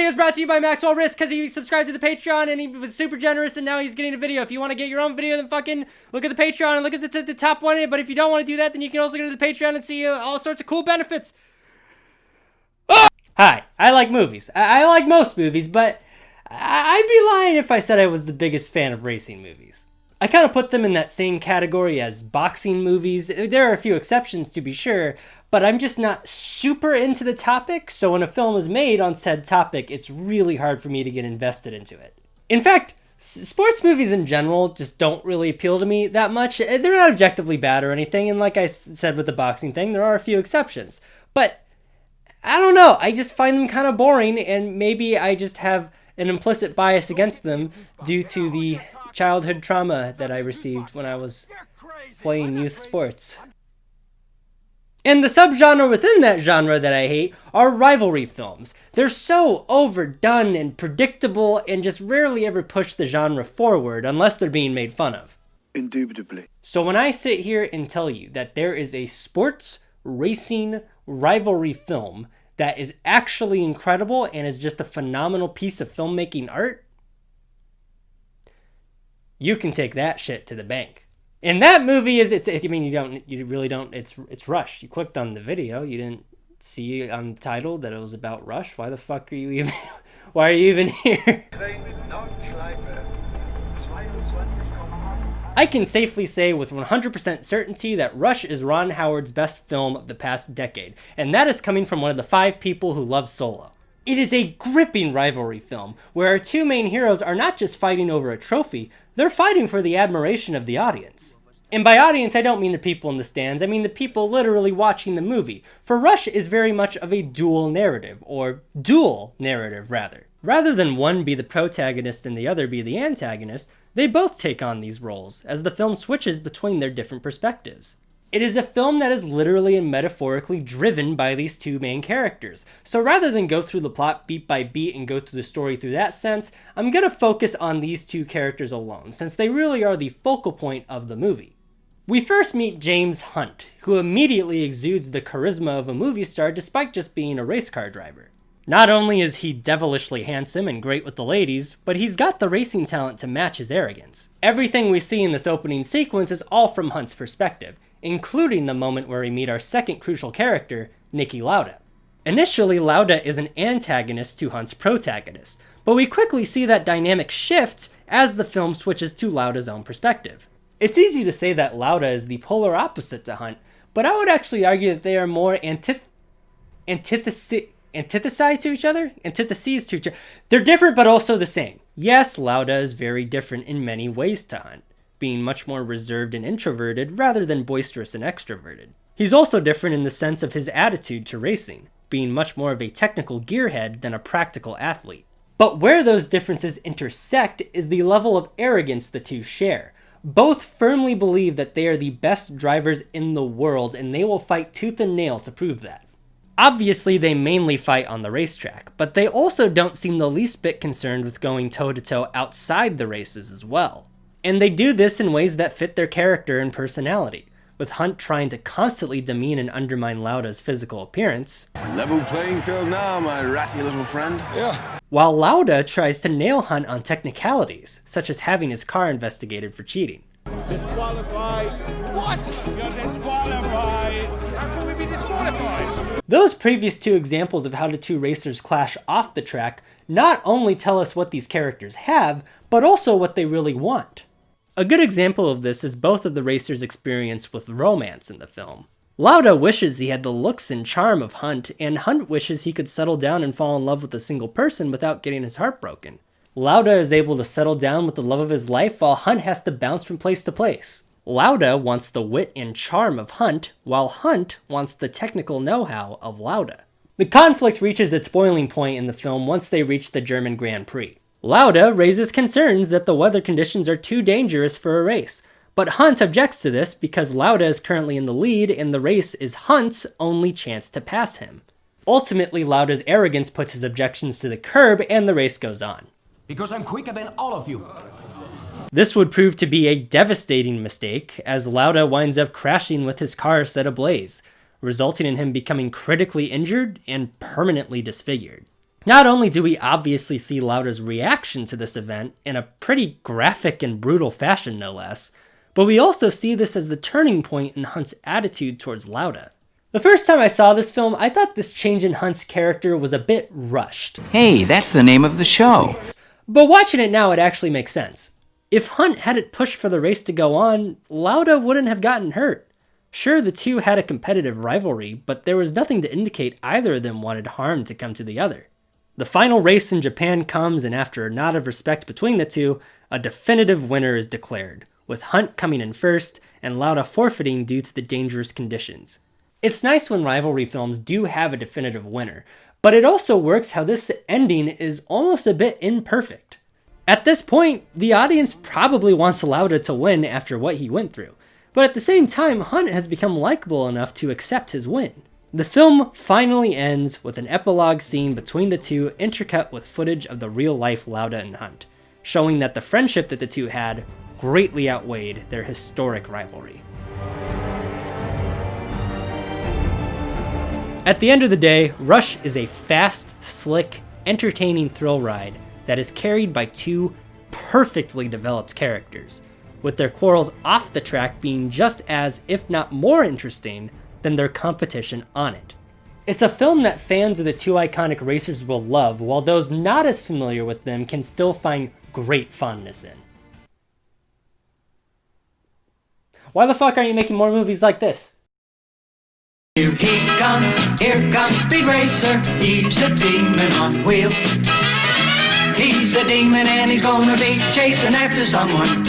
video is brought to you by Maxwell Rist because he subscribed to the Patreon and he was super generous and now he's getting a video. If you want to get your own video, then fucking look at the Patreon and look at the top one. But if you don't want to do that, then you can also go to the Patreon and see all sorts of cool benefits. Oh! Hi, I like movies. I like most movies, but I'd be lying if I said I was the biggest fan of racing movies. I kind of put them in that same category as boxing movies. There are a few exceptions to be sure, but I'm just not super into the topic, so when a film is made on said topic, it's really hard for me to get invested into it. In fact, sports movies in general just don't really appeal to me that much. They're not objectively bad or anything, and like I said with the boxing thing, there are a few exceptions. But, I don't know, I just find them kind of boring, and maybe I just have an implicit bias against them due to the childhood trauma that I received when I was playing youth sports. And the subgenre within that genre that I hate are rivalry films. They're so overdone and predictable and just rarely ever push the genre forward unless they're being made fun of. Indubitably. So when I sit here and tell you that there is a sports racing rivalry film that is actually incredible and is just a phenomenal piece of filmmaking art, you can take that shit to the bank. And that movie is, it's Rush. You clicked on the video, you didn't see on the title that it was about Rush. Why the fuck are you even, why are you even here? I can safely say with 100% certainty that Rush is Ron Howard's best film of the past decade, and that is coming from one of the 5 people who love Solo. It is a gripping rivalry film, where our 2 main heroes are not just fighting over a trophy, they're fighting for the admiration of the audience. And by audience, I don't mean the people in the stands, I mean the people literally watching the movie, for Rush is very much of a dual narrative, or dual narrative rather. Rather than one be the protagonist and the other be the antagonist, they both take on these roles, as the film switches between their different perspectives. It is a film that is literally and metaphorically driven by these 2 main characters. So rather than go through the plot beat by beat and go through the story through that sense, I'm going to focus on these 2 characters alone, since they really are the focal point of the movie. We first meet James Hunt, who immediately exudes the charisma of a movie star despite just being a race car driver. Not only is he devilishly handsome and great with the ladies, but he's got the racing talent to match his arrogance. Everything we see in this opening sequence is all from Hunt's perspective, including the moment where we meet our second crucial character, Niki Lauda. Initially, Lauda is an antagonist to Hunt's protagonist, but we quickly see that dynamic shift as the film switches to Lauda's own perspective. It's easy to say that Lauda is the polar opposite to Hunt, but I would actually argue that they are more antitheses to each other? They're different but also the same. Yes, Lauda is very different in many ways to Hunt, being much more reserved and introverted rather than boisterous and extroverted. He's also different in the sense of his attitude to racing, being much more of a technical gearhead than a practical athlete. But where those differences intersect is the level of arrogance the 2 share. Both firmly believe that they are the best drivers in the world and they will fight tooth and nail to prove that. Obviously, they mainly fight on the racetrack, but they also don't seem the least bit concerned with going toe-to-toe outside the races as well. And they do this in ways that fit their character and personality, with Hunt trying to constantly demean and undermine Lauda's physical appearance. Level playing field now, my ratty little friend. Yeah. While Lauda tries to nail Hunt on technicalities, such as having his car investigated for cheating. Disqualified. What? You're disqualified. How can we be disqualified? Those previous 2 examples of how the 2 racers clash off the track not only tell us what these characters have, but also what they really want. A good example of this is both of the racers' experience with romance in the film. Lauda wishes he had the looks and charm of Hunt, and Hunt wishes he could settle down and fall in love with a single person without getting his heart broken. Lauda is able to settle down with the love of his life while Hunt has to bounce from place to place. Lauda wants the wit and charm of Hunt, while Hunt wants the technical know-how of Lauda. The conflict reaches its boiling point in the film once they reach the German Grand Prix. Lauda raises concerns that the weather conditions are too dangerous for a race, but Hunt objects to this because Lauda is currently in the lead and the race is Hunt's only chance to pass him. Ultimately, Lauda's arrogance puts his objections to the curb and the race goes on. Because I'm quicker than all of you. This would prove to be a devastating mistake, as Lauda winds up crashing with his car set ablaze, resulting in him becoming critically injured and permanently disfigured. Not only do we obviously see Lauda's reaction to this event in a pretty graphic and brutal fashion no less, but we also see this as the turning point in Hunt's attitude towards Lauda. The first time I saw this film, I thought this change in Hunt's character was a bit rushed. Hey, that's the name of the show. But watching it now, it actually makes sense. If Hunt hadn't pushed for the race to go on, Lauda wouldn't have gotten hurt. Sure, the two had a competitive rivalry, but there was nothing to indicate either of them wanted harm to come to the other. The final race in Japan comes, and after a nod of respect between the two, a definitive winner is declared, with Hunt coming in first and Lauda forfeiting due to the dangerous conditions. It's nice when rivalry films do have a definitive winner, but it also works how this ending is almost a bit imperfect. At this point, the audience probably wants Lauda to win after what he went through, but at the same time, Hunt has become likable enough to accept his win. The film finally ends with an epilogue scene between the two intercut with footage of the real-life Lauda and Hunt, showing that the friendship that the two had greatly outweighed their historic rivalry. At the end of the day, Rush is a fast, slick, entertaining thrill ride that is carried by two perfectly developed characters, with their quarrels off the track being just as, if not more interesting, than their competition on it. It's a film that fans of the two iconic racers will love, while those not as familiar with them can still find great fondness in. Why the fuck aren't you making more movies like this? Here comes Speed Racer, he's a demon on wheels. He's a demon and he's gonna be chasing after someone.